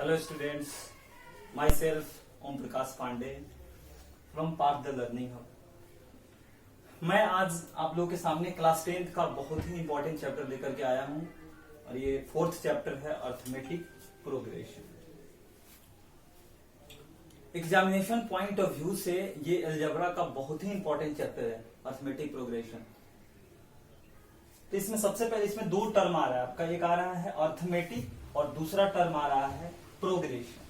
Hello students, myself Om Prakash Pandey from Path the Learning Hub। मैं आज आप लोगों के सामने क्लास 10th का बहुत ही इंपॉर्टेंट चैप्टर लेकर के आया हूं और ये 4th चैप्टर है arithmetic progression. Examination point of view से ये अलजेब्रा का बहुत ही इंपॉर्टेंट चैप्टर है अर्थमेटिक प्रोग्रेशन। तो इसमें सबसे पहले इसमें दो टर्म आ रहा है आपका, एक आ रहा है अर्थमेटिक और दूसरा टर्म आ रहा है प्रोग्रेशन।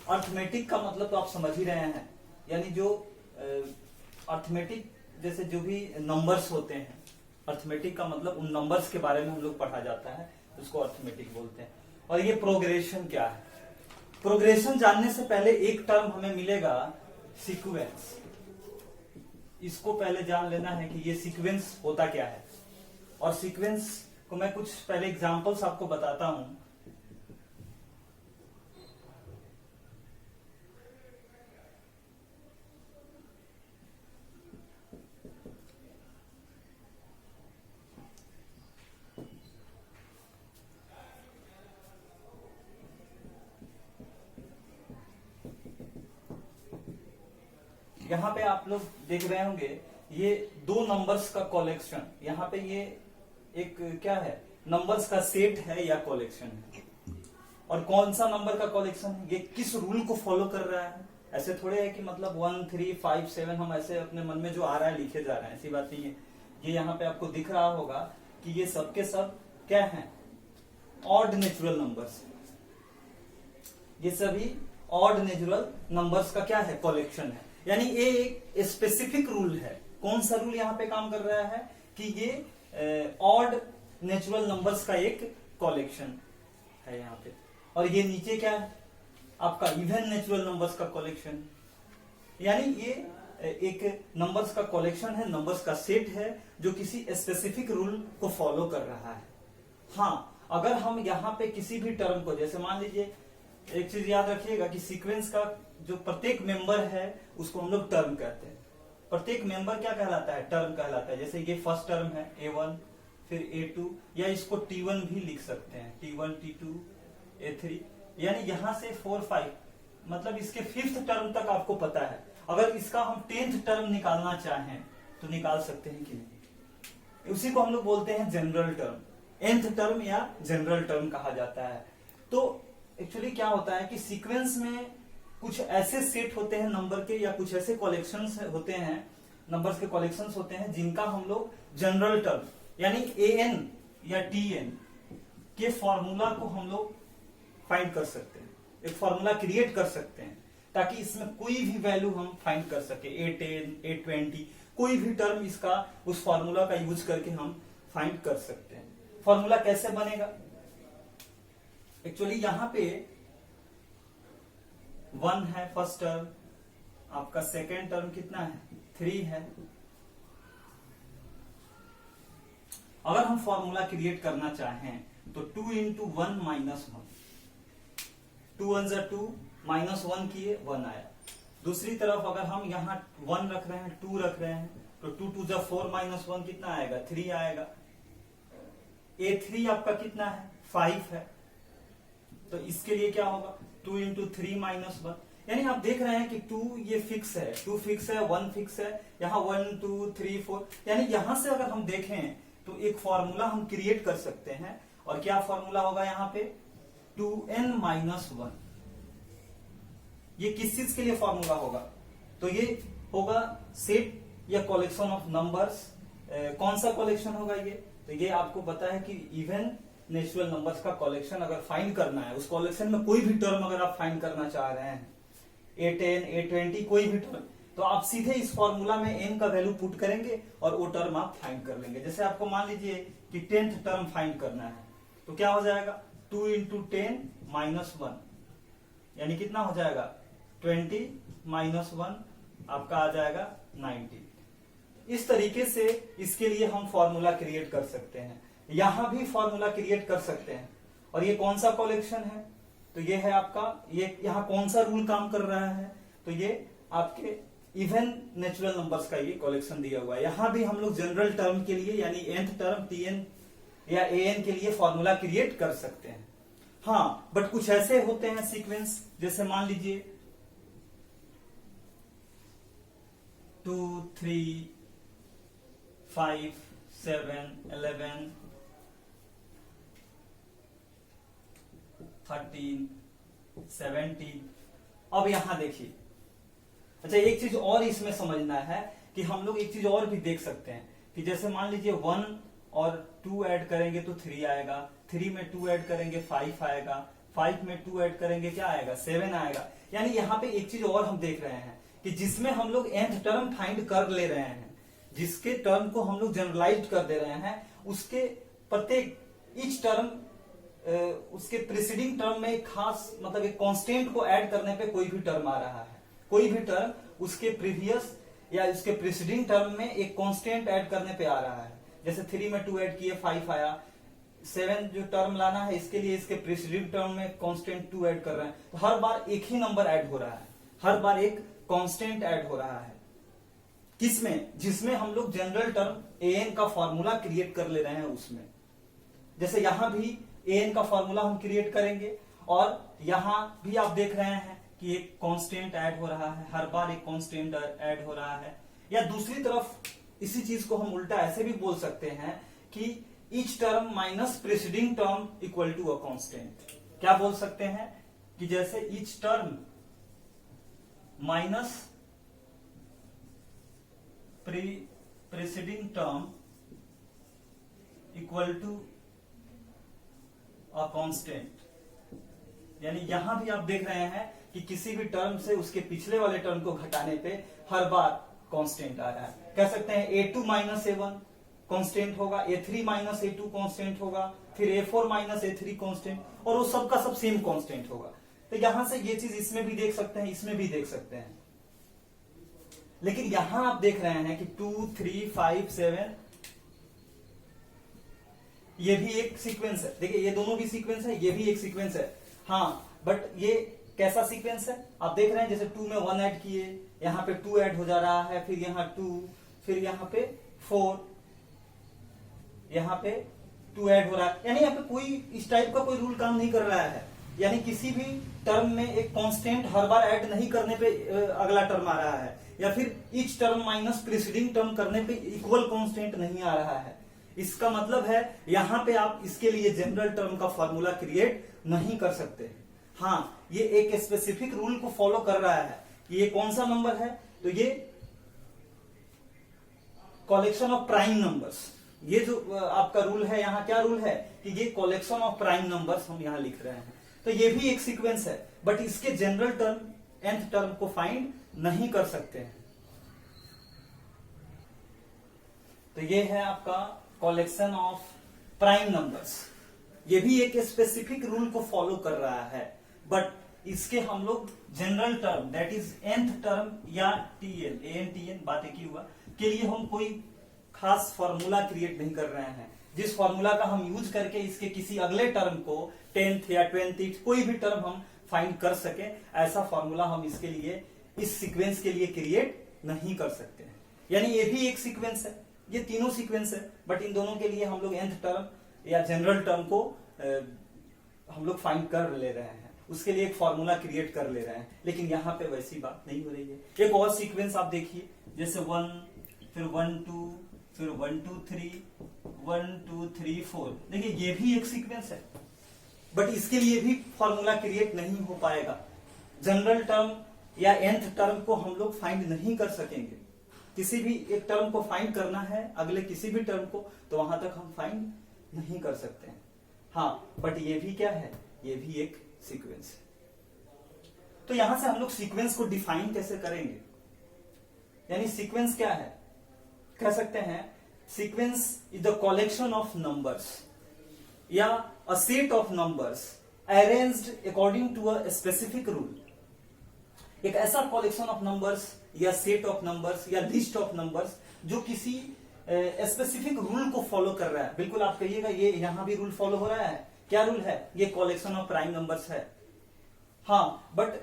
अर्थमेटिक का मतलब तो आप समझ ही रहे हैं, यानी जो अर्थमेटिक जैसे जो भी नंबर्स होते हैं, अर्थमेटिक का मतलब उन नंबर्स के बारे में हम लोग पढ़ा जाता है, उसको अर्थमेटिक बोलते हैं। और ये प्रोग्रेशन क्या है? प्रोग्रेशन जानने से पहले एक टर्म हमें मिलेगा सीक्वेंस। इसको पहले जान लेना है कि ये सीक्वेंस होता क्या है, और सीक्वेंस को मैं कुछ पहले एग्जांपल्स आपको बताता हूं। यहां पे आप लोग देख रहे होंगे ये दो नंबर्स का कलेक्शन, यहाँ पे ये एक क्या है, नंबर्स का सेट है या कलेक्शन है। और कौन सा नंबर का कलेक्शन है, ये किस रूल को फॉलो कर रहा है। ऐसे थोड़े है कि मतलब 1 3 5 7 हम ऐसे अपने मन में जो आ रहा है लिखे जा रहे हैं, ऐसी बात नहीं है। ये यहाँ पे आपको दिख रहा होगा कि ये सब के सब क्या है, ऑड नेचुरल नंबर्स। ये सभी ऑड नेचुरल नंबर्स का क्या है, कलेक्शन है। यानी ये एक स्पेसिफिक रूल है। कौन सा रूल यहाँ पे काम कर रहा है कि ये ऑड नेचुरल नंबर्स का एक कलेक्शन है यहाँ पे। और ये नीचे क्या है आपका, इवन नेचुरल नंबर्स का कलेक्शन। यानी ये एक नंबर्स का कलेक्शन है, नंबर्स का सेट है जो किसी स्पेसिफिक रूल को फॉलो कर रहा है। हाँ, अगर हम यहाँ पे किसी भी टर्म को, जैसे मान लीजिए एक चीज याद रखिएगा कि सीक्वेंस का जो प्रत्येक मेंबर है उसको हम लोग टर्म कहते हैं। प्रत्येक मेंबर क्या कहलाता है, टर्म कहलाता है। जैसे ये फर्स्ट टर्म है A1, फिर A2, या इसको T1 भी लिख सकते हैं, T1 T2 A3। यानी यहां से 4 5, मतलब इसके 5th टर्म तक आपको पता है। अगर इसका हम 10th टर्म निकालना चाहें तो निकाल सकते हैं कि नहीं। उसी को हम लोग बोलते हैं जनरल टर्म, nth टर्म या जनरल टर्म कहा जाता है। तो एक्चुअली क्या होता है कि सीक्वेंस में कुछ ऐसे सेट होते हैं नंबर के, या कुछ ऐसे कलेक्शंस होते हैं, नंबर्स के कलेक्शंस होते हैं जिनका हम लोग जनरल टर्म यानी an या tn के फॉर्मूला को हम लोग फाइंड कर सकते हैं। एक फॉर्मूला क्रिएट कर सकते हैं ताकि इसमें कोई भी वैल्यू हम फाइंड कर सके। A10 A20 कोई भी टर्म इसका, उस फॉर्मूला का यूज करके हम फाइंड कर सकते हैं। फॉर्मूला कैसे बनेगा? एक्चुअली यहां पे 1 है फर्स्ट टर्म, आपका सेकेंड टर्म कितना है, 3 है। अगर हम फॉर्मूला क्रिएट करना चाहें तो 2 इंटू 1 माइनस 1, 2 1 जा 2, माइनस 1 किए 1 आया। दूसरी तरफ अगर हम यहाँ 1 रख रहे हैं, 2 रख रहे हैं, तो 2 2 जा 4 माइनस 1 कितना आएगा, 3 आएगा। A3 आपका कितना है, 5 है। तो इसके लिए क्या होगा, 2 इंटू 3 माइनस 1। यानी आप देख रहे हैं कि 2 ये फिक्स है, 2 फिक्स है, 1 फिक्स है, यहाँ 1 2 3 4। यानी यहां से अगर हम देखें तो एक फॉर्मूला हम क्रिएट कर सकते हैं। और क्या फॉर्मूला होगा यहाँ पे, 2n माइनस 1। ये किस चीज के लिए फॉर्मूला होगा, तो ये होगा सेट या कलेक्शन ऑफ नंबर्स। कौन सा कलेक्शन होगा ये, तो ये आपको पता है कि इवन नेचुरल नंबर्स का कलेक्शन अगर फाइंड करना है, उस कलेक्शन में कोई भी टर्म अगर आप फाइंड करना चाह रहे हैं, A10 A20 कोई भी टर्म, तो आप सीधे इस फॉर्मूला में n का वैल्यू पुट करेंगे और वो टर्म आप फाइंड कर लेंगे। जैसे आपको मान लीजिए कि 10th टर्म फाइंड करना है, तो क्या हो जाएगा, 2 इंटू 10 माइनस 1, यानी कितना हो जाएगा, 20 माइनस 1 आपका आ जाएगा 90। इस तरीके से इसके लिए हम फॉर्मूला क्रिएट कर सकते हैं। यहां भी फॉर्मूला क्रिएट कर सकते हैं। और ये कौन सा कलेक्शन है, तो ये है आपका, ये यहाँ कौन सा रूल काम कर रहा है, तो ये आपके इवन नेचुरल नंबर्स का ये कलेक्शन दिया हुआ है। यहां भी हम लोग जनरल टर्म के लिए यानी nth टर्म Tn या an के लिए फॉर्मूला क्रिएट कर सकते हैं। हाँ, बट कुछ ऐसे होते हैं सीक्वेंस, जैसे मान लीजिए 2 3 5 7 11 13 17। अब यहां देखिए, अच्छा एक चीज और इसमें समझना है कि हम लोग एक चीज और भी देख सकते हैं कि जैसे मान लीजिए 1 और 2 ऐड करेंगे तो 3 आएगा, 3 में 2 ऐड करेंगे 5 आएगा, 5 में 2 ऐड करेंगे क्या आएगा, 7 आएगा। यानी यहाँ पे एक चीज और हम देख रहे हैं कि जिसमें हम लोग nth टर्म फाइंड कर ले रहे हैं, जिसके टर्म को हम लोग जनरलाइज कर दे रहे हैं, उसके प्रत्येक ईच टर्म उसके प्रीसीडिंग टर्म में एक खास मतलब एक कांस्टेंट को ऐड करने पे कोई भी टर्म आ रहा है, कोई भी टर्म उसके प्रीवियस या उसके प्रीसीडिंग टर्म में एक कांस्टेंट ऐड करने पे आ रहा है। जैसे 3 में 2 ऐड किए 5 आया, 7 जो टर्म लाना है इसके लिए इसके प्रीसीडिंग टर्म में कांस्टेंट 2 ऐड कर रहे हैं, तो हर बार एक ही नंबर ऐड हो रहा है, हर बार एक कांस्टेंट ऐड हो रहा है। किसमें? जिसमें हम लोग जनरल टर्म an का फॉर्मूला क्रिएट कर ले रहे हैं उसमें। जैसे यहां भी an का फॉर्मूला हम क्रिएट करेंगे और यहां भी आप देख रहे हैं कि एक कांस्टेंट ऐड हो रहा है, हर बार एक कांस्टेंट ऐड हो रहा है। या दूसरी तरफ इसी चीज को हम उल्टा ऐसे भी बोल सकते हैं कि each term minus preceding term equal to a constant. क्या बोल सकते हैं कि जैसे each term minus preceding term equal to a constant. यानी यहां भी आप देख रहे हैं कि किसी भी टर्म से उसके पिछले वाले टर्म को घटाने पे हर बार कांस्टेंट आ रहा है। कह सकते हैं a2 माइनस a1 कांस्टेंट होगा, a3 माइनस a2 कांस्टेंट होगा, फिर a4 माइनस a3 कांस्टेंट, और वो सबका सब सेम कांस्टेंट होगा। तो यहां से ये चीज इसमें भी देख सकते हैं, इसमें भी देख सकते हैं। लेकिन यहां आप देख रहे हैं कि 2 3 5 7 ये भी एक सीक्वेंस है। देखिए ये दोनों भी सीक्वेंस है, ये भी एक सीक्वेंस है। हाँ, बट ये कैसा सीक्वेंस है आप देख रहे हैं, जैसे 2 में 1 ऐड किए, यहाँ पे 2 ऐड हो जा रहा है, फिर यहाँ 2, फिर यहाँ पे 4, यहाँ पे 2 ऐड हो रहा है। यानी यहाँ पे कोई इस टाइप का कोई रूल काम नहीं कर रहा है। यानी किसी भी टर्म में एक कांस्टेंट हर बार ऐड नहीं करने पे अगला टर्म आ रहा है, या फिर each term minus preceding term करने पे इक्वल कांस्टेंट नहीं आ रहा है। इसका मतलब है यहां पे आप इसके लिए जनरल टर्म का फॉर्मूला क्रिएट नहीं कर सकते। हाँ, ये एक स्पेसिफिक रूल को फॉलो कर रहा है। ये कौन सा नंबर है? तो ये कलेक्शन ऑफ प्राइम नंबर्स। ये जो आपका रूल है, यहाँ क्या रूल है कि ये कलेक्शन ऑफ प्राइम नंबर्स हम यहाँ लिख रहे हैं। तो ये भी एक सीक्वेंस है, बट इसके जनरल टर्म nth टर्म को फाइंड नहीं कर सकते हैं। तो ये है आपका कलेक्शन ऑफ प्राइम नंबर्स। ये भी एक स्पेसिफिक रूल को फॉलो कर रहा है, बट इसके हम लोग general term that is nth term या tn an बात एक ही हुआ के लिए हम कोई खास फॉर्मूला क्रिएट नहीं कर रहे हैं। जिस फॉर्मूला का हम यूज करके इसके किसी अगले टर्म को 10th या 20th कोई भी टर्म हम फाइंड कर सके, ऐसा फॉर्मूला हम इसके लिए इस सीक्वेंस के लिए क्रिएट नहीं कर सकते हैं। यानी ये भी एक सीक्वेंस है, ये तीनों सीक्वेंस है, बट इन दोनों के लिए हम लोग nth टर्म या जनरल टर्म को हम लोग फाइंड कर ले रहे हैं, उसके लिए एक फॉर्मूला क्रिएट कर ले रहे हैं। लेकिन यहाँ पे वैसी बात नहीं हो रही है। एक और सीक्वेंस आप देखिए, जैसे 1 फिर 1 2 फिर 1 2 3 1 2 3 4। देखिए ये भी एक सीक्वेंस है, बट इसके लिए भी फॉर्मूला क्रिएट नहीं हो पाएगा। जनरल टर्म या nth टर्म को हम लोग फाइंड नहीं कर सकेंगे। किसी भी एक टर्म को फाइंड करना है अगले किसी भी टर्म को, तो वहां तक हम फाइंड नहीं कर सकते हैं। हाँ, बट ये भी क्या है, ये भी एक सीक्वेंस है। तो यहां से हम लोग सीक्वेंस को डिफाइन कैसे करेंगे? यानी सीक्वेंस क्या है? कह सकते हैं sequence is the collection of numbers या a set of numbers arranged according to a specific rule. एक ऐसा कलेक्शन ऑफ नंबर्स या सेट ऑफ नंबर्स या लिस्ट ऑफ नंबर्स जो किसी स्पेसिफिक रूल को फॉलो कर रहा है। बिल्कुल आप कहिएगा ये यहां भी रूल फॉलो हो रहा है। क्या रूल है? ये कलेक्शन ऑफ प्राइम नंबर्स है। हाँ, बट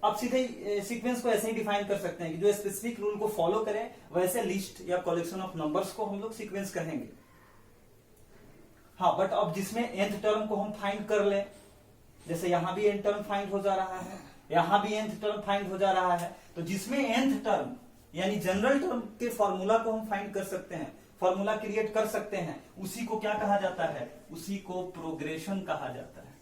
आप सीधे सीक्वेंस को ऐसे ही डिफाइन कर सकते हैं कि जो स्पेसिफिक रूल को फॉलो करे वैसे लिस्ट या कलेक्शन ऑफ नंबर्स को हम लोग सीक्वेंस कहेंगे। हाँ, बट अब जिसमें nth टर्म को हम फाइंड कर ले जैसे यहां भी nth टर्म फाइंड हो जा रहा है, यहां भी nth टर्म फाइंड हो जा रहा है, तो जिसमें nth टर्म यानी जनरल टर्म के फॉर्मूला को हम फाइंड कर सकते हैं, फॉर्मूला क्रिएट कर सकते हैं, उसी को क्या कहा जाता है, उसी को प्रोग्रेशन कहा जाता है।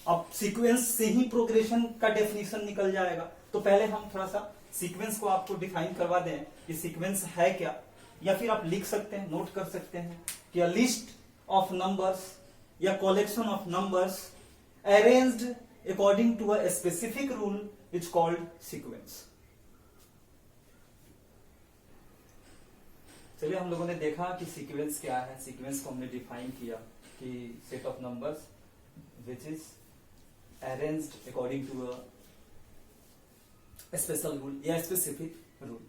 अब सीक्वेंस से ही प्रोग्रेशन का डेफिनेशन निकल जाएगा, तो पहले हम थोड़ा सा सीक्वेंस को आपको डिफाइन करवा दें कि सीक्वेंस है क्या, या फिर आप लिख सकते हैं, नोट कर सकते हैं कि अ लिस्ट ऑफ नंबर्स या collection of numbers arranged according to a specific rule is called sequence. चलिए, हम लोगों ने देखा कि सीक्वेंस क्या है। सीक्वेंस को हमने डिफाइन किया कि set of numbers which is arranged according to a special rule या स्पेसिफिक रूल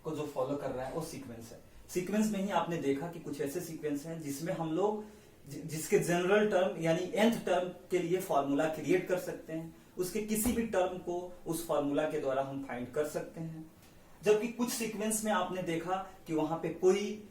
को जो फॉलो कर रहा है वो सीक्वेंस है। सीक्वेंस में ही आपने देखा कि कुछ ऐसे सीक्वेंस हैं जिसमें हम लोग जिसके जनरल टर्म यानी nth टर्म के लिए फॉर्मूला क्रिएट कर सकते हैं, उसके किसी भी टर्म को उस फॉर्मूला के द्वारा हम फाइंड कर सकते हैं। जबकि कुछ सीक्वेंस में आपने देखा कि वहां पे कोई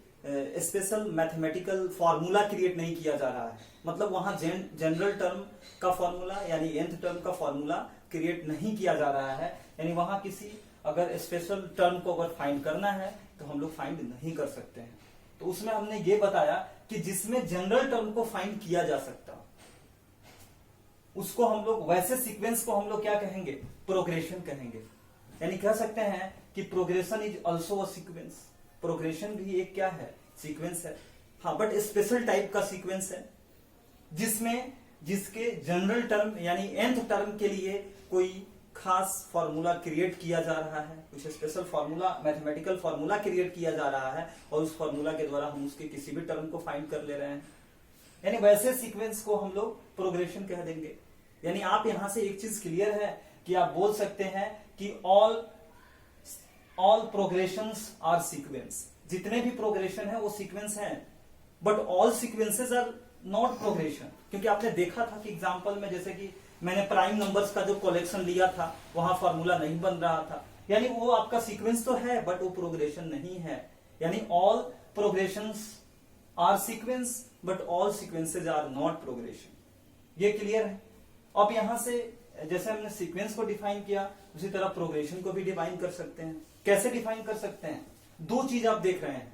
स्पेशल मैथमेटिकल फॉर्मूला क्रिएट नहीं किया जा रहा है, मतलब वहां जनरल टर्म का फॉर्मूला यानी nth टर्म का फॉर्मूला क्रिएट नहीं किया जा रहा है, यानी वहां किसी अगर स्पेशल टर्म को अगर फाइंड करना है तो हम लोग फाइंड नहीं कर सकते हैं। तो उसमें हमने ये बताया कि जिसमें जनरल टर्म को फाइंड किया जा सकता, उसको हम लोग वैसे सीक्वेंस को हम लोग क्या कहेंगे, प्रोग्रेशन कहेंगे। यानी कह सकते हैं कि progression is also a sequence. Progression भी एक क्या है, सीक्वेंस है। हाँ, बट स्पेशल टाइप का सीक्वेंस है जिसमें जिसके जनरल टर्म यानी nth टर्म के लिए कोई खास फॉर्मूला क्रिएट किया जा रहा है, कुछ special formula mathematical formula create किया जा रहा है और उस फॉर्मूला के द्वारा हम उसके किसी भी टर्म को फाइंड कर ले रहे हैं, यानी वैसे सीक्वेंस को हम लोग प्रोग्रेशन कह देंगे। यानी आप यहां से एक चीज क्लियर है कि आप बोल सकते हैं कि ऑल प्रोग्रेशंस आर सीक्वेंस। जितने भी प्रोग्रेशन है वो सीक्वेंस है, but all sequences are not progression. क्योंकि आपने देखा था कि एग्जांपल में जैसे कि मैंने प्राइम नंबर्स का जो कलेक्शन लिया था वहां फॉर्मूला नहीं बन रहा था, यानी वो आपका सीक्वेंस तो है बट वो प्रोग्रेशन नहीं है। यानी all progressions are sequence but all sequences are not progression. ये क्लियर है। अब यहां से जैसे हमने सीक्वेंस को डिफाइन किया, उसी तरह प्रोग्रेशन को भी डिफाइन कर सकते हैं। कैसे डिफाइन कर सकते हैं, दो चीज आप देख रहे हैं,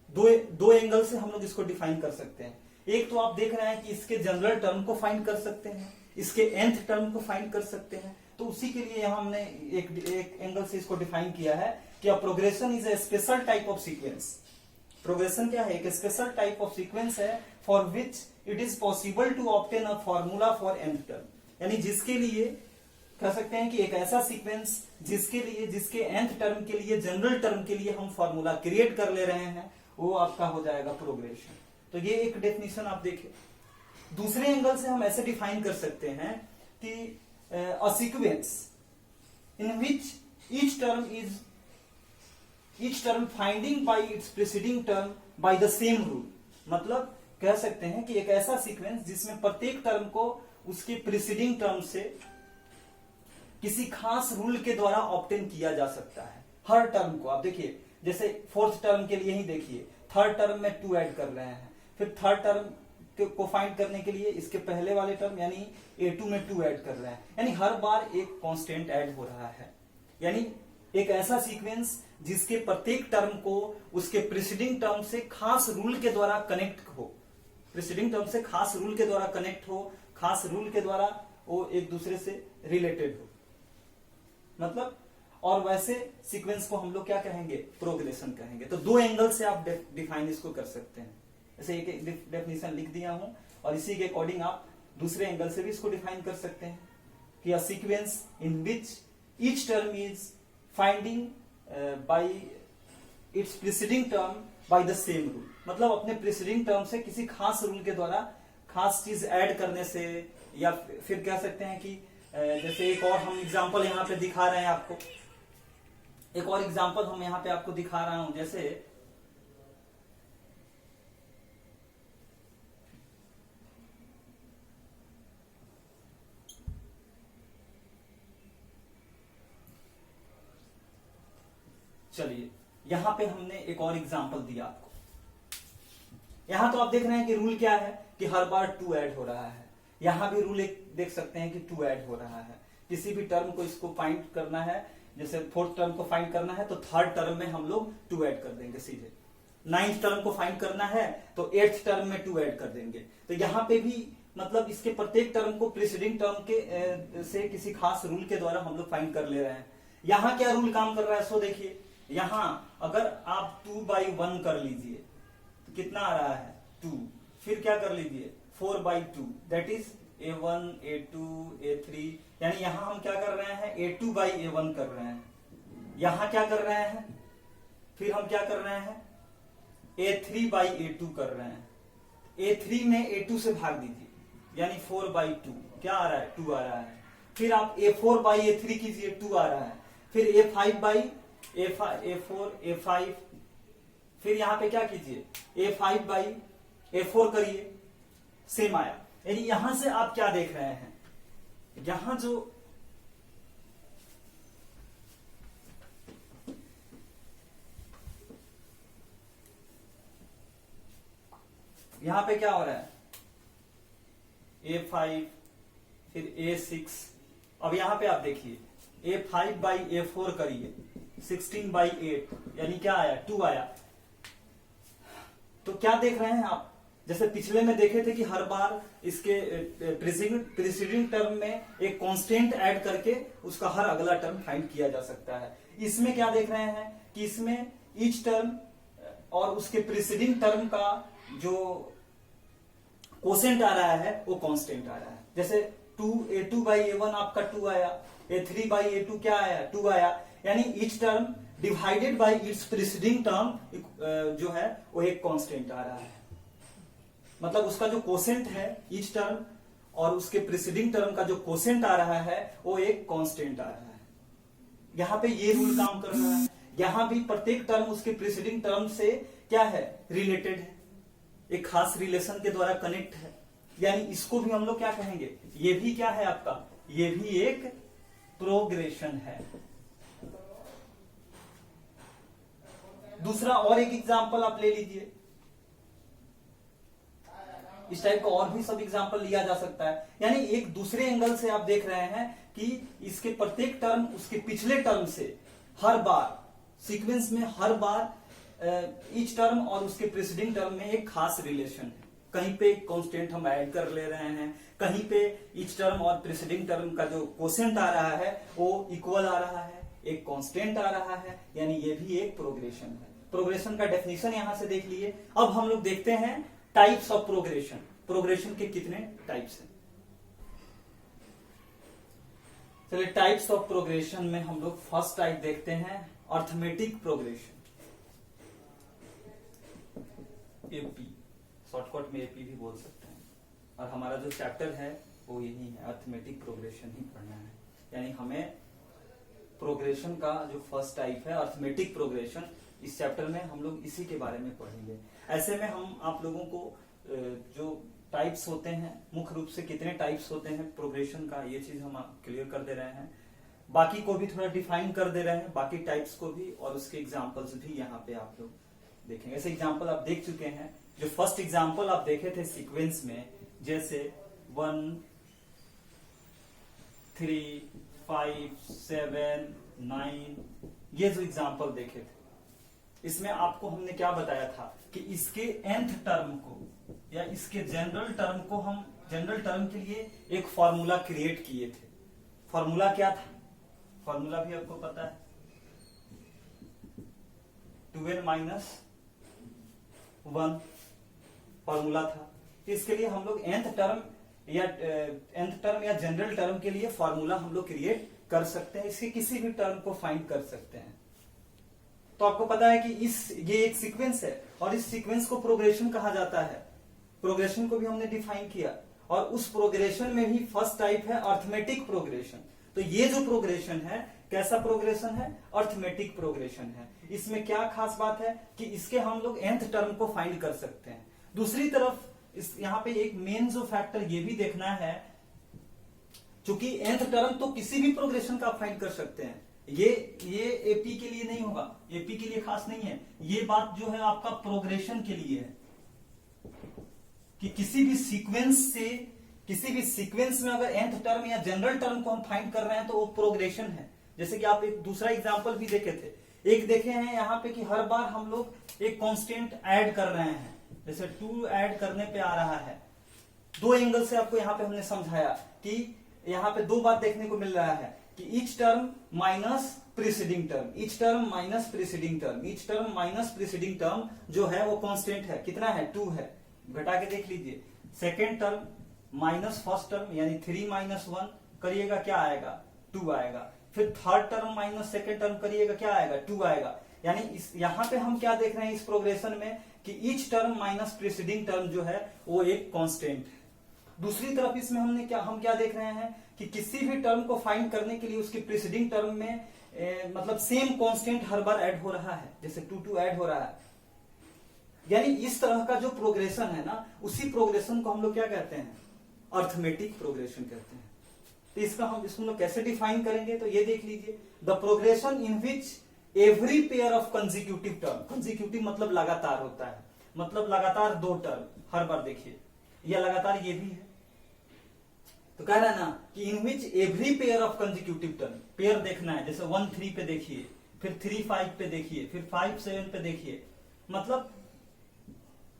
दो एंगल से हम लोग इसको डिफाइन कर सकते हैं। एक तो आप देख रहे हैं कि इसके जनरल टर्म को फाइंड कर सकते हैं, इसके nth टर्म को फाइंड कर सकते हैं, तो उसी के लिए यहां हमने एक एंगल से इसको डिफाइन किया है कि a progression is a special type of sequence. Progression क्या है, एक स्पेशल टाइप ऑफ सीक्वेंस है for which it is possible to obtain a formula for nth term. यानी जिसके लिए कह सकते हैं कि एक ऐसा सीक्वेंस जिसके लिए जिसके nth टर्म के लिए जनरल टर्म के लिए हम फॉर्मूला क्रिएट कर ले रहे हैं, वो आपका हो जाएगा प्रोग्रेशन। तो ये एक डेफिनेशन आप देखिए। दूसरे एंगल से हम ऐसे डिफाइन कर सकते हैं कि a sequence in which each term finding bye it's preceding term by the same rule. मतलब कह सकते हैं कि एक ऐसा सीक्वेंस जिसमें प्रत्येक टर्म को उसके प्रीसीडिंग टर्म से किसी खास रूल के द्वारा ऑब्टेन किया जा सकता है। हर टर्म को आप देखिए, जैसे फोर्थ टर्म के लिए ही देखिए, थर्ड टर्म में 2 ऐड कर रहे हैं, फिर थर्ड टर्म को फाइंड करने के लिए इसके पहले वाले टर्म यानी A2 में 2 ऐड कर रहे हैं, यानी हर बार एक कांस्टेंट ऐड हो रहा है। यानी एक ऐसा सीक्वेंस जिसके प्रत्येक टर्म को उसके प्रीसीडिंग टर्म से खास रूल के द्वारा कनेक्ट हो, प्रीसीडिंग टर्म से खास रूल के द्वारा कनेक्ट हो, खास रूल के द्वारा वो एक दूसरे से रिलेटेड हो, मतलब और वैसे सीक्वेंस को हम लोग क्या कहेंगे, प्रोग्रेशन कहेंगे। तो दो एंगल से आप डिफाइन इसको कर सकते हैं। ऐसे एक डेफिनेशन लिख दिया हूं और इसी के अकॉर्डिंग आप दूसरे एंगल से भी इसको डिफाइन कर सकते हैं कि a sequence in which each term is finding bye it's preceding term by the same rule. मतलब अपने प्रीसीडिंग टर्म से किसी खास रूल के द्वारा खास चीज ऐड करने से, या फिर कह सकते हैं कि जैसे एक और हम एग्जांपल यहाँ पे दिखा रहे हैं आपको, एक और एग्जांपल हम यहाँ पे आपको दिखा रहा हूं। जैसे चलिए, यहां पे हमने एक और एग्जांपल दिया आपको। यहां तो आप देख रहे हैं कि रूल क्या है कि हर बार 2 ऐड हो रहा है। यहां भी रूल एक देख सकते हैं कि 2 ऐड हो रहा है। किसी भी टर्म को इसको फाइंड करना है, जैसे फोर्थ टर्म को फाइंड करना है तो थर्ड टर्म में हम लोग 2 ऐड कर देंगे सीधे। 9th टर्म को फाइंड करना है तो 8th टर्म में 2 ऐड कर देंगे। तो यहाँ पे भी मतलब इसके प्रत्येक टर्म को प्रीसीडिंग टर्म के से किसी खास रूल के द्वारा हम लोग फाइंड कर ले रहे हैं। यहाँ क्या रूल काम कर रहा है सो देखिए, यहाँ अगर आप 2/1 कर लीजिए तो कितना आ रहा है 2, फिर क्या कर लीजिए 4/2, that is A1 A2 A3, यानी यहां हम क्या कर रहे हैं A2/A1 कर रहे हैं। यहां क्या कर रहे हैं, फिर हम क्या कर रहे हैं A3/A2 कर रहे हैं। A3 में A2 से भाग दीजिए, यानी 4/2 क्या आ रहा है 2 आ रहा है। फिर आप A4/A3 कीजिए 2 आ रहा है। फिर A4 A5, फिर यहां पे क्या कीजिए A5/A4 करिए, सेम आया। यानी यहां से आप क्या देख रहे हैं, यहां जो यहां पे क्या हो रहा है A5 फिर A6। अब यहां पे आप देखिए A5/A4 करिए 16/8, यानी क्या आया 2 आया। तो क्या देख रहे हैं आप, जैसे पिछले में देखे थे कि हर बार इसके प्रीसीडिंग टर्म में एक कांस्टेंट ऐड करके उसका हर अगला टर्म फाइंड किया जा सकता है। इसमें क्या देख रहे हैं कि इसमें ईच टर्म और उसके प्रीसीडिंग टर्म का जो कोसेंट आ रहा है वो कांस्टेंट आ रहा है। जैसे A2/A1 आपका 2 आया, A3/A2 क्या आया 2 आया, यानी each term divided by it's preceding term जो है वो एक कांस्टेंट आ रहा है। मतलब उसका जो कोसेंट है ईच टर्म और उसके प्रीसीडिंग टर्म का जो कोसेंट आ रहा है वो एक कांस्टेंट आ रहा है। यहां पे ये रूल काम कर रहा है। यहां भी प्रत्येक टर्म उसके प्रीसीडिंग टर्म से क्या है रिलेटेड है, एक खास रिलेशन के द्वारा कनेक्ट है। यानी इसको भी हम लोग क्या कहेंगे, ये भी क्या है आपका, ये भी एक प्रोग्रेशन है। दूसरा और एक एग्जांपल आप ले लीजिए, इस टाइप का और भी सब एग्जांपल लिया जा सकता है। यानी एक दूसरे एंगल से आप देख रहे हैं कि इसके प्रत्येक टर्म उसके पिछले टर्म से हर बार सीक्वेंस में हर बार ईच टर्म और उसके प्रीसीडिंग टर्म में एक खास रिलेशन है। कहीं पे कांस्टेंट हम ऐड कर ले रहे हैं, कहीं पे ईच टर्म और प्रीसीडिंग टर्म का जो कोसेंट आ रहा है वो इक्वल आ रहा है, एक कांस्टेंट आ रहा है, यानी ये भी एक प्रोग्रेशन है। प्रोग्रेशन का डेफिनेशन यहां से देख लिए। अब हम लोग देखते हैं टाइप्स ऑफ प्रोग्रेशन। प्रोग्रेशन के कितने टाइप्स हैं, चलिए टाइप्स ऑफ प्रोग्रेशन में हम लोग फर्स्ट टाइप देखते हैं अर्थमेटिक प्रोग्रेशन, एपी, शॉर्टकट में एपी भी बोल सकते हैं। और हमारा जो चैप्टर है वो यही है, अर्थमेटिक प्रोग्रेशन ही पढ़ना है। यानी हमें प्रोग्रेशन का जो फर्स्ट टाइप है अर्थमेटिक प्रोग्रेशन, इस चैप्टर में हम लोग इसी के बारे में पढ़ेंगे। ऐसे में हम आप लोगों को जो टाइप्स होते हैं, मुख्य रूप से कितने टाइप्स होते हैं प्रोग्रेशन का, ये चीज हम क्लियर कर दे रहे हैं। बाकी को भी थोड़ा डिफाइन कर दे रहे हैं, बाकी टाइप्स को भी, और उसके एग्जांपल्स भी यहाँ पे आप लोग देखेंगे। ऐसे एग्जांपल आप देख चुके हैं। जो फर्स्ट एग्जांपल आप देखे थे सीक्वेंस में, जैसे 1 3 5 7 9, ये जो एग्जांपल देखे थे, इसमें आपको हमने क्या बताया था कि इसके nth टर्म को या इसके जनरल टर्म को हम जनरल टर्म के लिए एक फॉर्मूला क्रिएट किए थे। फॉर्मूला क्या था, फॉर्मूला भी आपको पता है, 2n-1 फॉर्मूला था। इसके लिए हम लोग nth टर्म या जनरल टर्म के लिए फॉर्मूला हम लोग क्रिएट कर सकते हैं, इसके किसी भी टर्म को फाइंड कर सकते हैं। तो आपको पता है कि ये एक सीक्वेंस है और इस सीक्वेंस को प्रोग्रेशन कहा जाता है। प्रोग्रेशन को भी हमने डिफाइन किया, और उस प्रोग्रेशन में भी फर्स्ट टाइप है अर्थमेटिक प्रोग्रेशन। तो ये जो प्रोग्रेशन है कैसा प्रोग्रेशन है, अर्थमेटिक प्रोग्रेशन है। इसमें क्या खास बात है कि इसके हम लोग nth टर्म को फाइंड कर सकते हैं। दूसरी तरफ इस यहाँ पे एक मेन जो फैक्टर ये भी देखना है, चूंकि nth टर्म तो किसी भी प्रोग्रेशन का आप फाइंड कर सकते हैं, ये एपी के लिए नहीं होगा, एपी के लिए खास नहीं है। ये बात जो है आपका प्रोग्रेशन के लिए है, कि किसी भी सीक्वेंस में अगर nth टर्म या जनरल टर्म को हम फाइंड कर रहे हैं तो वो प्रोग्रेशन है। जैसे कि आप एक दूसरा एग्जांपल भी देखे थे, एक देखे हैं यहाँ पे कि हर बार हम लोग एक कांस्टेंट ऐड कर रहे हैं, जैसे 2 ऐड करने पे आ रहा है। दो एंगल से आपको यहाँ पे हमने समझाया कि यहाँ पे दो बात देखने को मिल रहा है कि each term minus preceding term, each term minus preceding term, each term minus preceding term जो है वो कांस्टेंट है। कितना है? 2 है। घटा के देख लीजिए। Second term minus first term यानी 3 माइनस 1 करिएगा, क्या आएगा? 2 आएगा। फिर third term minus second term करिएगा, क्या आएगा? 2 आएगा। यानी इस यहाँ पे हम क्या देख रहे हैं इस प्रोग्रेशन में कि each term minus preceding term जो है वो एक कांस्टेंट है। दूसरी तरफ इसमें हम क्या देख रहे हैं कि किसी भी टर्म को फाइंड करने के लिए उसके प्रीसीडिंग टर्म में मतलब सेम कांस्टेंट हर बार ऐड हो रहा है, जैसे 2 ऐड हो रहा है। यानी इस तरह का जो प्रोग्रेशन है ना, उसी प्रोग्रेशन को हम लोग क्या कहते हैं? अर्थमेटिक प्रोग्रेशन कहते हैं। तो इसको हम लोग कैसे डिफाइन करेंगे? तो ये देख लीजिए, the progression in which every pair of consecutive term, consecutive मतलब लगातार होता है, मतलब लगातार 2 टर्म हर बार देखिए, या लगातार ये भी है। तो कह रहा है ना कि in which every pair of consecutive term, pair देखना है, जैसे 1 3 पे देखिए, फिर 3 5 पे देखिए, फिर 5 7 पे देखिए। मतलब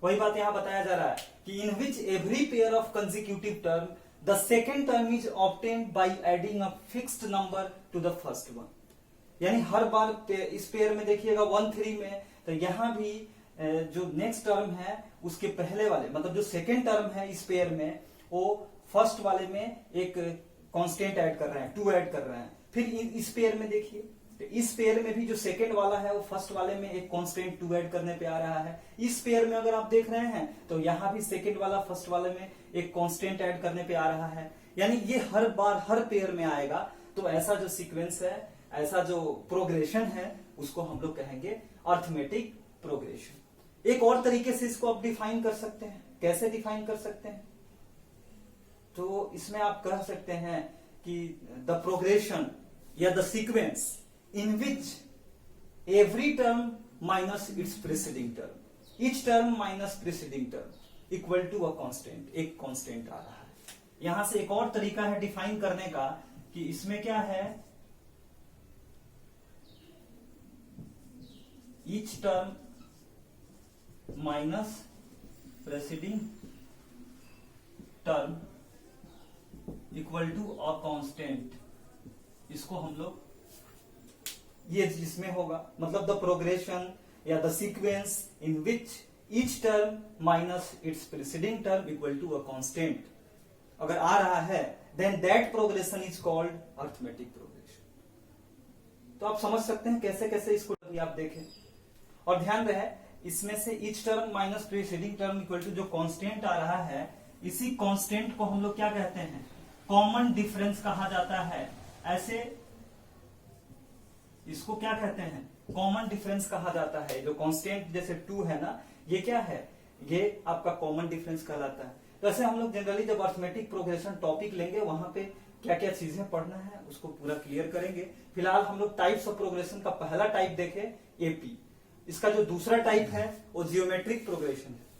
वही बात यहां बताया जा रहा है कि in which every pair of consecutive term the second term is obtained by adding a fixed number to the first one. यानी हर बार इस पेयर में देखिएगा 1 3 में, तो यहां भी जो नेक्स्ट टर्म है उसके पहले वाले, मतलब जो सेकेंड टर्म है इस पेयर में, वो फर्स्ट वाले में एक कांस्टेंट ऐड कर रहे हैं, 2 ऐड कर रहे हैं। फिर इस पेयर में देखिए, तो इस पेयर में भी जो सेकेंड वाला है वो फर्स्ट वाले में एक कांस्टेंट 2 ऐड करने पे आ रहा है। इस पेयर में अगर आप देख रहे हैं तो यहां भी सेकेंड वाला फर्स्ट वाले में एक कांस्टेंट ऐड करने पे आ रहा है। यानी ये हर बार हर पेयर में आएगा। तो ऐसा जो सीक्वेंस है, ऐसा जो प्रोग्रेशन है, उसको हम लोग कहेंगे अर्थमेटिक प्रोग्रेशन। एक और तरीके से इसको आप डिफाइन कर सकते हैं। कैसे डिफाइन कर सकते हैं? तो इसमें आप कह सकते हैं कि द प्रोग्रेशन या the sequence in which every term minus its preceding term, each term minus preceding term equal to a constant, एक कांस्टेंट आ रहा है। यहां से एक और तरीका है डिफाइन करने का कि इसमें क्या है, each term minus preceding term equal to a constant. इसको हम लोग ये जिसमें होगा, मतलब द प्रोग्रेशन या the sequence in which each term minus its preceding term equal to a constant अगर आ रहा है, then that progression is called arithmetic progression. तो आप समझ सकते हैं कैसे कैसे इसको आप देखें। और ध्यान रहे, इसमें से each term minus preceding term equal to जो कांस्टेंट आ रहा है, इसी कांस्टेंट को हम लोग क्या कहते हैं? कॉमन डिफरेंस कहा जाता है। ऐसे इसको क्या कहते हैं? कॉमन डिफरेंस कहा जाता है। जो कांस्टेंट जैसे 2 है ना, ये क्या है? ये आपका कॉमन डिफरेंस कहलाता है। तो ऐसे हम लोग जनरली जब अर्थमेटिक प्रोग्रेशन टॉपिक लेंगे, वहां पे क्या क्या चीजें पढ़ना है उसको पूरा क्लियर करेंगे। फिलहाल हम लोग टाइप्स ऑफ प्रोग्रेशन का पहला टाइप देखे, एपी। इसका जो दूसरा टाइप है वो जियोमेट्रिक प्रोग्रेशन है।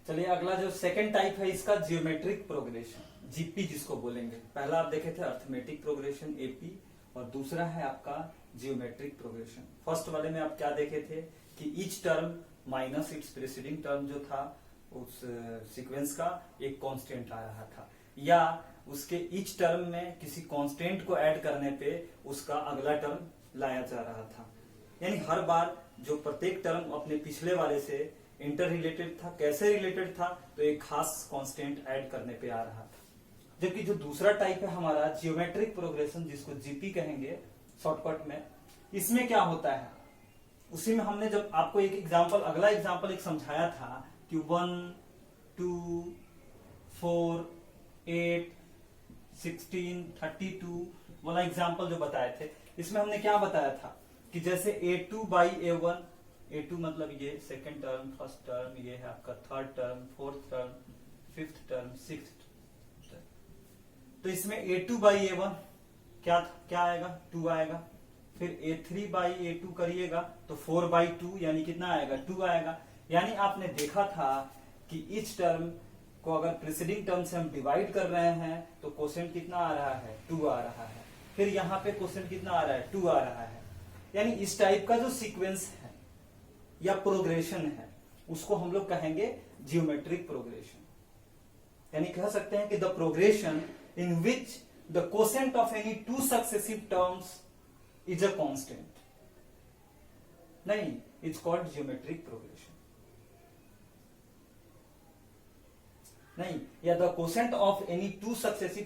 चलिए अगला जो सेकंड टाइप है इसका जियोमेट्रिक प्रोग्रेशन, जीपी जिसको बोलेंगे। पहला आप देखे थे अर्थमेटिक प्रोग्रेशन एपी, और दूसरा है आपका जियोमेट्रिक प्रोग्रेशन। फर्स्ट वाले में आप क्या देखे थे कि each term minus its preceding term जो था उस सीक्वेंस का एक कांस्टेंट आ रहा था, या उसके ईच टर्म में किसी कांस्टेंट को ऐड करने पे उसका अगला टर्म लाया जा रहा था। यानी हर बार जो प्रत्येक टर्म अपने पिछले वाले से इंटर रिलेटेड था। कैसे रिलेटेड था? तो एक खास कांस्टेंट ऐड करने पे आ रहा था। जबकि जो दूसरा टाइप है हमारा जियोमेट्रिक प्रोग्रेशन, जिसको जीपी कहेंगे शॉर्टकट में, इसमें क्या होता है? उसी में हमने जब आपको एक एग्जांपल, अगला एग्जांपल एक समझाया था कि 1 2 4 8 16 32 वाला एग्जांपल जो बताए थे, इसमें हमने क्या बताया था कि जैसे A2 बाई A1, A2 मतलब ये सेकेंड टर्म, फर्स्ट टर्म, ये है आपका third term, fourth term, fifth term, sixth term. तो इसमें A2 बाई A1 क्या आएगा? 2 आएगा। फिर A3 बाई A2 करिएगा तो 4/2 यानी कितना आएगा 2 आएगा। यानी आपने देखा था कि इस टर्म को अगर प्रीसीडिंग टर्म से हम डिवाइड कर रहे हैं तो क्वोशिएंट कितना आ रहा है 2 आ रहा है। फिर यहाँ पे क्वोशिएंट कितना आ रहा है 2 आ रहा है। यानी इस टाइप का जो सीक्वेंस है या प्रोग्रेशन है उसको हम लोग कहेंगे जियोमेट्रिक प्रोग्रेशन। यानी कह सकते हैं कि the progression in which the quotient of any two successive terms is a constant, नहीं, इट्स कॉल्ड जियोमेट्रिक प्रोग्रेशन। नहीं, या the quotient of any two successive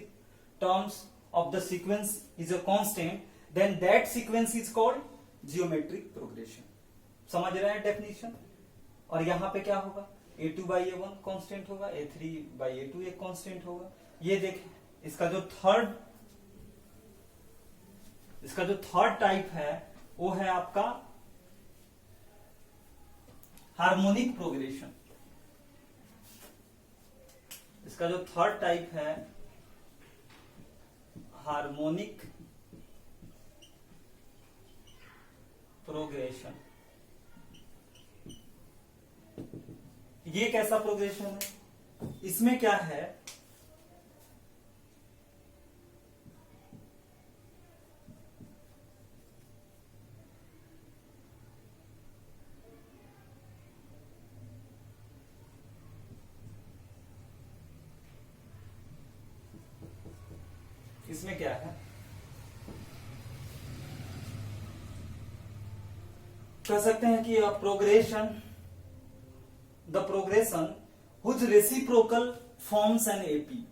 terms of the sequence is a constant, then that sequence is called geometric progression. समझ रहे हैं definition? और यहां पे क्या होगा A2 बाई A1 कांस्टेंट होगा, A3 बाई A2 एक कांस्टेंट होगा। ये देखें, इसका जो थर्ड टाइप है वो है आपका हार्मोनिक प्रोग्रेशन। इसका जो थर्ड टाइप है हार्मोनिक प्रोग्रेशन। ये कैसा प्रोग्रेशन है? इसमें क्या है, इसमें क्या है, कह सकते हैं कि the progression whose reciprocal forms an AP.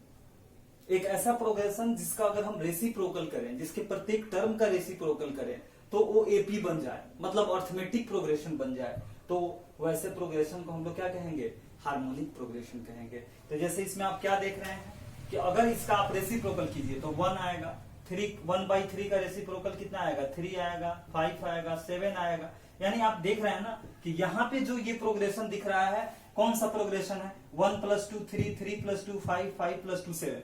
एक ऐसा प्रोग्रेशन जिसका अगर हम रेसिप्रोकल करें, जिसके प्रत्येक टर्म का रेसिप्रोकल करें तो वो एपी बन जाए, मतलब अर्थमेटिक प्रोग्रेशन बन जाए, तो वैसे प्रोग्रेशन को हम लोग क्या कहेंगे, हार्मोनिक प्रोग्रेशन कहेंगे। तो जैसे इसमें आप क्या देख रहे हैं कि अगर इसका आप रेसिप्रोकल कीजिए तो 1 आएगा, 1/3 का रेसिप्रोकल कितना आएगा 3 आएगा, 5 आएगा, 7 आएगा। यानी आप देख रहे हैं ना कि यहाँ पे जो ये प्रोग्रेशन दिख रहा है कौन सा प्रोग्रेशन है, 1 + 2 3, 3 + 2 5, 5 + 2 7।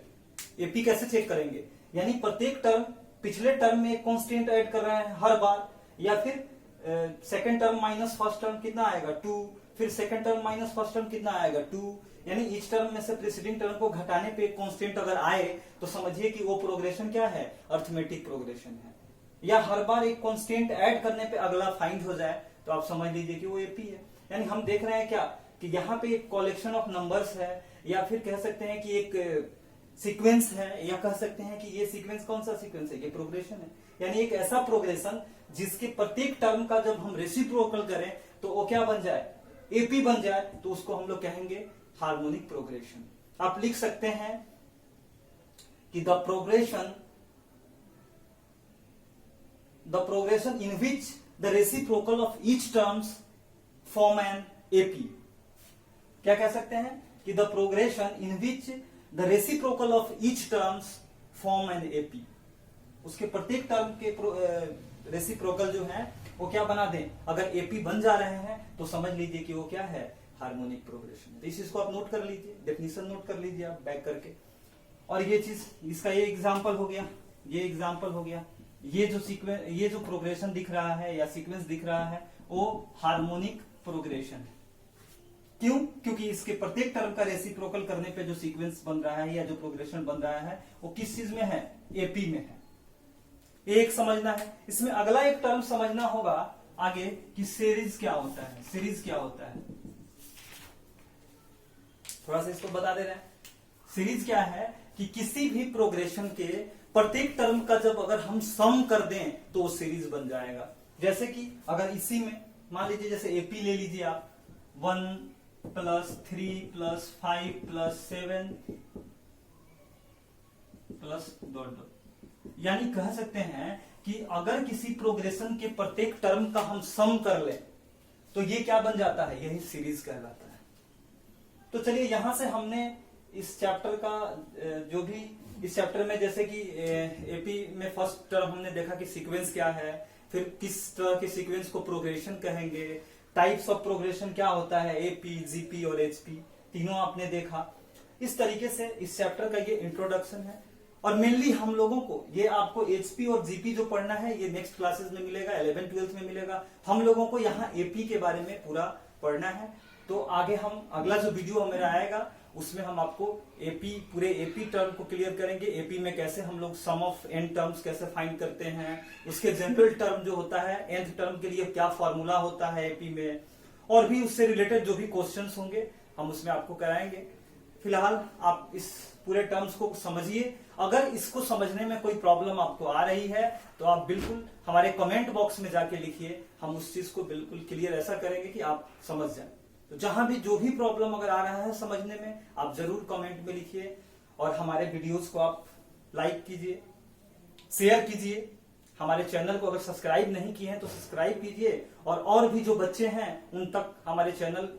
एपी कैसे चेक करेंगे, यानी प्रत्येक टर्म पिछले टर्म में एक कांस्टेंट ऐड कर रहे हैं हर बार, या फिर second term minus first term कितना आएगा 2, फिर second term minus first term कितना आएगा 2। यानी इस टर्म में से प्रीसीडिंग टर्म को घटाने पे एक कांस्टेंट अगर आए तो समझिए कि वो प्रोग्रेशन क्या है, अर्थमेटिक प्रोग्रेशन है। या हर बार एक कांस्टेंट ऐड करने पे अगला फाइंड हो जाए तो आप समझ लीजिए कि वो एपी है। यानी हम देख रहे हैं क्या कि यहाँ पे एक कलेक्शन ऑफ नंबर्स है, या फिर कह सकते हैं कि एक सीक्वेंस है, या कह सकते हैं कि ये सीक्वेंस कौन सा सीक्वेंस है, ये प्रोग्रेशन है। यानी एक ऐसा प्रोग्रेशन जिसके प्रत्येक टर्म का जब हम रेसिप्रोकल करें तो वो क्या बन जाए, एपी बन जाए, तो उसको हम लोग कहेंगे हार्मोनिक प्रोग्रेशन। आप लिख सकते हैं कि the progression in which the reciprocal of each terms form an AP. क्या कह सकते हैं कि the progression in which the reciprocal of each terms form an AP. उसके प्रत्येक टर्म के रेसिप्रोकल जो है वो क्या बना दें, अगर एपी बन जा रहे हैं तो समझ लीजिए कि वो क्या है, हार्मोनिक प्रोग्रेशन। तो इस चीज को आप नोट कर लीजिए, डेफिनेशन नोट कर लीजिए आप बैक करके। और ये चीज, इसका ये एग्जांपल हो गया, ये एग्जांपल हो गया। ये जो प्रोग्रेशन दिख रहा है या सीक्वेंस दिख रहा है वो हार्मोनिक प्रोग्रेशन है। क्यों? क्योंकि इसके प्रत्येक टर्म का रेसिप्रोकल करने पे जो सीक्वेंस बन रहा है या जो प्रोग्रेशन बन रहा है वो किस चीज में है, एपी में है। एक समझना है। इसमें अगला एक टर्म समझना होगा आगे कि सीरीज क्या होता है। सीरीज क्या होता है, थोड़ा सा इसको बता दे रहे हैं। सीरीज क्या है कि किसी भी प्रोग्रेशन के प्रत्येक टर्म का जब अगर हम सम कर दें तो वो सीरीज बन जाएगा। जैसे कि अगर इसी में मान लीजिए जैसे एपी ले लीजिए आप, 1 + 3 + 5 + 7 +... यानी कह सकते हैं कि अगर किसी प्रोग्रेशन के प्रत्येक टर्म का हम सम कर लें तो ये क्या बन जाता है, यही सीरीज कहलाता है। तो चलिए यहां से हमने इस चैप्टर का जो भी इस चैप्टर में जैसे कि एपी में फर्स्ट टर्म हमने देखा कि सीक्वेंस क्या है, फिर किस तरह के सीक्वेंस को प्रोग्रेशन कहेंगे, टाइप्स ऑफ प्रोग्रेशन क्या होता है, एपी, जीपी और एचपी, तीनों आपने देखा। इस तरीके से इस चैप्टर का ये इंट्रोडक्शन है। और मेनली हम लोगों को ये आपको एचपी और जीपी जो पढ़ना है ये नेक्स्ट क्लासेस में मिलेगा, 11 12 में मिलेगा। हम लोगों को यहाँ एपी के बारे में पूरा पढ़ना है। तो आगे हम अगला जो वीडियो मेरा आएगा उसमें हम आपको एपी पूरे एपी टर्म को क्लियर करेंगे। एपी में कैसे हम लोग सम ऑफ एन टर्म्स कैसे फाइंड करते हैं, उसके जनरल टर्म जो होता है nth टर्म के लिए क्या फॉर्मूला होता है एपी में, और भी उससे रिलेटेड जो भी क्वेश्चंस होंगे हम उसमें आपको कराएंगे। फिलहाल आप इस पूरे टर्म्स को समझिए। अगर इसको समझने में कोई प्रॉब्लम आपको आ रही है तो आप बिल्कुल हमारे कमेंट बॉक्स में जाके लिखिए, हम उस चीज को बिल्कुल क्लियर ऐसा करेंगे कि आप समझ जाए। तो जहां भी जो भी प्रॉब्लम अगर आ रहा है समझने में आप जरूर कमेंट में लिखिए, और हमारे वीडियोस को आप लाइक कीजिए, शेयर कीजिए। हमारे चैनल को अगर सब्सक्राइब नहीं किए हैं तो सब्सक्राइब कीजिए, और भी जो बच्चे हैं उन तक हमारे चैनल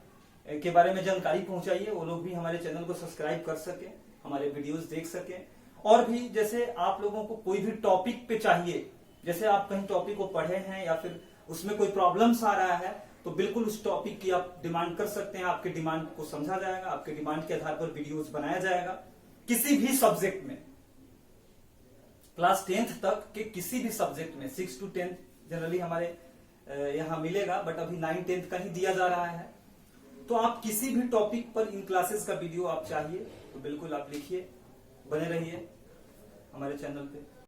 के बारे में जानकारी पहुंचाइए, वो लोग भी हमारे चैनल को सब्सक्राइब कर सके, हमारे वीडियोस देख सके। और भी जैसे आप लोगों को कोई भी टॉपिक पे चाहिए, जैसे आप कहीं टॉपिक को पढ़े हैं या फिर उसमें कोई प्रॉब्लम्स आ रहा है तो बिल्कुल उस टॉपिक की आप डिमांड कर सकते हैं। आपके डिमांड को समझा जाएगा, आपके डिमांड के आधार पर वीडियोस बनाया जाएगा। किसी भी सब्जेक्ट में, क्लास 10th तक के किसी भी सब्जेक्ट में, 6 to 10 जनरली हमारे यहाँ मिलेगा, बट अभी 9 10th का ही दिया जा रहा है। तो आप किसी भी टॉपिक पर इन क्लासेस का वीडियो आप चाहिए तो बिल्कुल आप लिखिए, बने रहिए हमारे चैनल पे।